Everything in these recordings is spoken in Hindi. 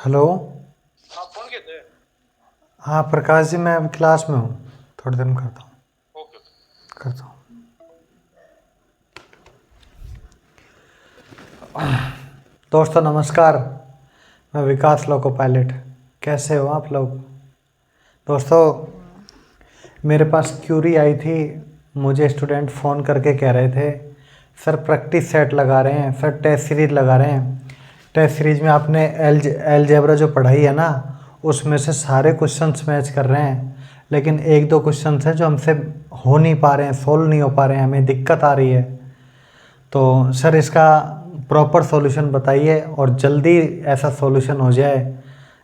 हेलो। हाँ, फोन किए थे। हाँ प्रकाश जी, मैं अभी क्लास में हूँ, थोड़ी देर में करता हूँ। Okay okay. करता हूँ। दोस्तों नमस्कार, मैं विकास लोको पायलट। कैसे हो आप लोग? दोस्तों मेरे पास क्यूरी आई थी, मुझे स्टूडेंट फ़ोन करके कह रहे थे सर प्रैक्टिस सेट लगा रहे हैं, सर टेस्ट सीरीज लगा रहे हैं। टेस्ट सीरीज में आपने अलजेब्रा जो पढ़ाई है ना, उसमें से सारे क्वेश्चंस मैच कर रहे हैं, लेकिन एक दो क्वेश्चंस हैं जो हमसे हो नहीं पा रहे हैं, सोल्व नहीं हो पा रहे हैं, हमें दिक्कत आ रही है। तो सर इसका प्रॉपर सॉल्यूशन बताइए और जल्दी ऐसा सॉल्यूशन हो जाए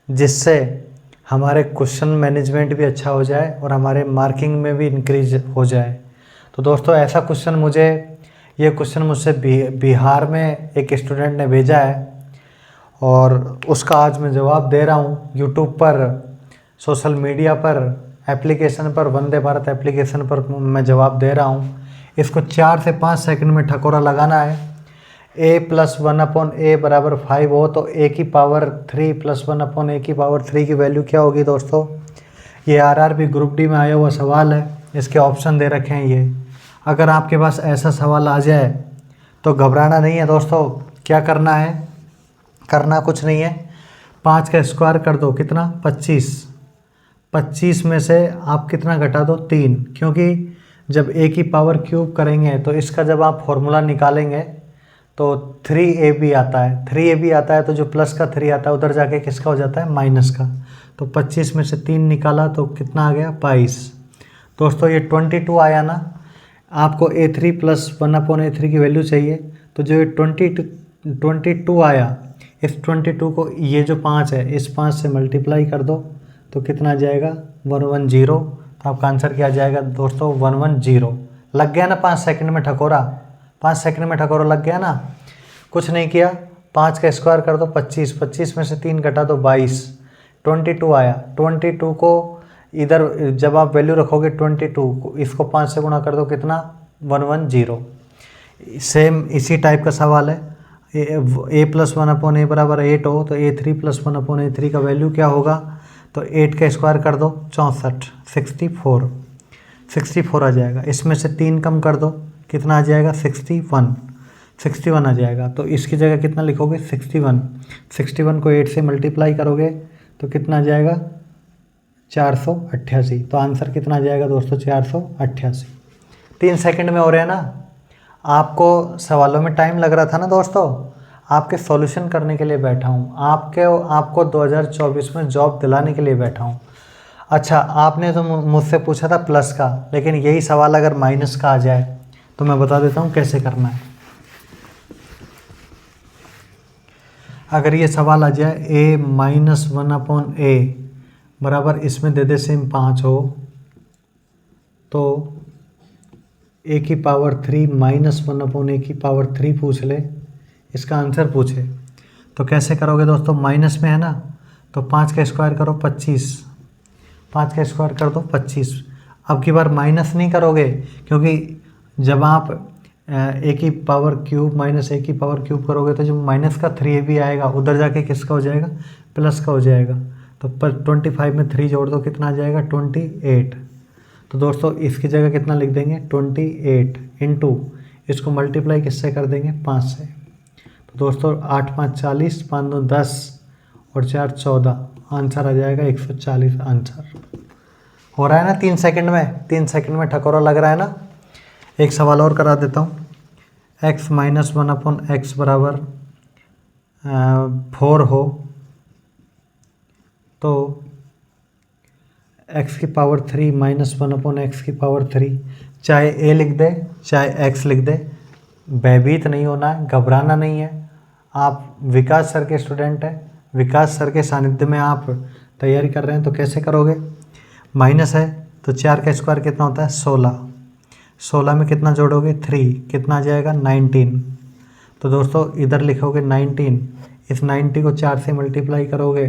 जिससे हमारे क्वेश्चन मैनेजमेंट भी अच्छा हो जाए और हमारे मार्किंग में भी इंक्रीज हो जाए। तो दोस्तों ऐसा क्वेश्चन ये क्वेश्चन मुझसे बिहार में एक स्टूडेंट ने भेजा है और उसका आज मैं जवाब दे रहा हूँ। यूट्यूब पर, सोशल मीडिया पर, एप्लीकेशन पर, वंदे भारत एप्लीकेशन पर मैं जवाब दे रहा हूँ। इसको 4 से 5 सेकंड में ठकोरा लगाना है। a+1/a=5 हो तो a⁻3+1/a⁻3 की वैल्यू क्या होगी दोस्तों? ये आरआरबी ग्रुप डी में आया हुआ सवाल है, इसके ऑप्शन दे रखे हैं ये। अगर आपके पास ऐसा सवाल आ जाए तो घबराना नहीं है दोस्तों। क्या करना है? करना कुछ नहीं है, 5 का स्क्वायर कर दो, कितना? 25। 25 में से आप कितना घटा दो? 3, क्योंकि जब a की पावर क्यूब करेंगे तो इसका जब आप फॉर्मूला निकालेंगे तो 3ab आता है। 3ab आता है तो जो प्लस का 3 आता है उधर जाके किसका हो जाता है? माइनस का। तो 25 में से 3 निकाला तो कितना आ गया? 22। दोस्तों ये 22 आया ना। आपको a3+1/a3 की वैल्यू चाहिए, तो जो ये 22 आया, इस 22 को ये जो 5 है इस 5 से मल्टीप्लाई कर दो तो कितना आ जाएगा? 110। तो आपका आंसर क्या आ जाएगा दोस्तों? 110। लग गया ना 5 सेकंड में ठकोरा? 5 सेकंड में ठकोरा लग गया ना? कुछ नहीं किया, 5 का स्क्वायर कर दो 25, 25 में से 3 घटा दो 22, 22 आया। 22 को इधर जब आप वैल्यू रखोगे 22 को, इसको 5 से गुणा कर दो, कितना? 110। सेम इसी टाइप का सवाल है। a+1/a=8 हो तो a3+1/a3 का वैल्यू क्या होगा? तो 8 का स्क्वायर कर दो 64, 64 आ जाएगा। इसमें से 3 कम कर दो, कितना आ जाएगा? 61 आ जाएगा। तो इसकी जगह कितना लिखोगे? 61। 61 को 8 से मल्टीप्लाई करोगे तो कितना आ जाएगा? 488। तो आंसर कितना आ जाएगा दोस्तों? 488। 3 सेकंड में हो रहा है ना? आपको सवालों में टाइम लग रहा था ना दोस्तों? आपके सॉल्यूशन करने के लिए बैठा हूँ, आपको 2024 में जॉब दिलाने के लिए बैठा हूँ। अच्छा, आपने तो मुझसे पूछा था प्लस का, लेकिन यही सवाल अगर माइनस का आ जाए तो मैं बता देता हूँ कैसे करना है। अगर ये सवाल आ जाए a-1/a बराबर, इसमें दे दे सेम 5 हो तो a⁻³ पूछ ले, इसका आंसर पूछे तो कैसे करोगे दोस्तों? माइनस में है ना, तो 5 का स्क्वायर करो 25, 5 का स्क्वायर कर दो 25। अब की बार माइनस नहीं करोगे, क्योंकि जब आप a⁻³ करोगे तो जो माइनस का 3ab आएगा उधर जाके किसका हो जाएगा? प्लस का हो जाएगा। तो 25 में 3 जोड़ दो, कितना आ जाएगा? 28। तो दोस्तों इसकी जगह कितना लिख देंगे? 28 इंटू, इसको मल्टीप्लाई किससे कर देंगे? 5 से। तो दोस्तों 8 5 40, 5 2 10 और 4 14, आंसर आ जाएगा 140। आंसर हो रहा है ना 3 सेकंड में? 3 सेकंड में ठकोरा लग रहा है ना? एक सवाल और करा देता हूँ। x-1/x बराबर 4 हो तो x⁻³ -1/x⁻3, चाहे a लिख दे चाहे x लिख दे, भयभीत नहीं होना है, घबराना नहीं है। आप विकास सर के स्टूडेंट हैं, विकास सर के सानिध्य में आप तैयारी कर रहे हैं, तो कैसे करोगे? माइनस है तो 4 का स्क्वायर कितना होता है? 16। 16 में कितना जोड़ोगे? 3, कितना आ जाएगा? 19। तो दोस्तों इधर लिखोगे 19, इस 90 को 4 से मल्टीप्लाई करोगे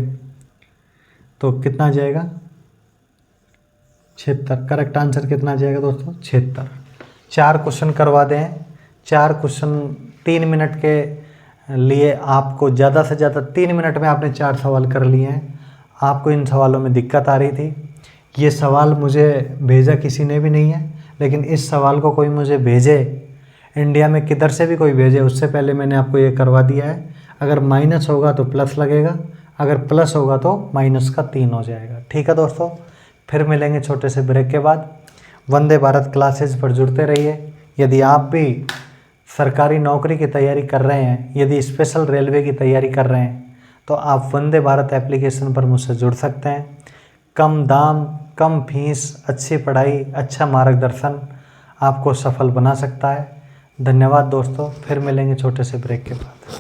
तो कितना आ जाएगा? 76। करेक्ट आंसर कितना आ जाएगा दोस्तों? 76। 4 क्वेश्चन करवा दें, 4 क्वेश्चन 3 मिनट के लिए आपको ज़्यादा से ज़्यादा 3 मिनट में आपने 4 सवाल कर लिए हैं। आपको इन सवालों में दिक्कत आ रही थी। ये सवाल मुझे भेजा किसी ने भी नहीं है, लेकिन इस सवाल को कोई मुझे भेजे, इंडिया में किधर से भी कोई भेजे, उससे पहले मैंने आपको ये करवा दिया है। अगर माइनस होगा तो प्लस लगेगा, अगर प्लस होगा तो माइनस का 3 हो जाएगा। ठीक है दोस्तों, फिर मिलेंगे छोटे से ब्रेक के बाद। वंदे भारत क्लासेज पर जुड़ते रहिए। यदि आप भी सरकारी नौकरी की तैयारी कर रहे हैं, यदि स्पेशल रेलवे की तैयारी कर रहे हैं, तो आप वंदे भारत एप्लीकेशन पर मुझसे जुड़ सकते हैं। कम दाम, कम फीस, अच्छी पढ़ाई, अच्छा मार्गदर्शन आपको सफल बना सकता है। धन्यवाद दोस्तों, फिर मिलेंगे छोटे से ब्रेक के बाद।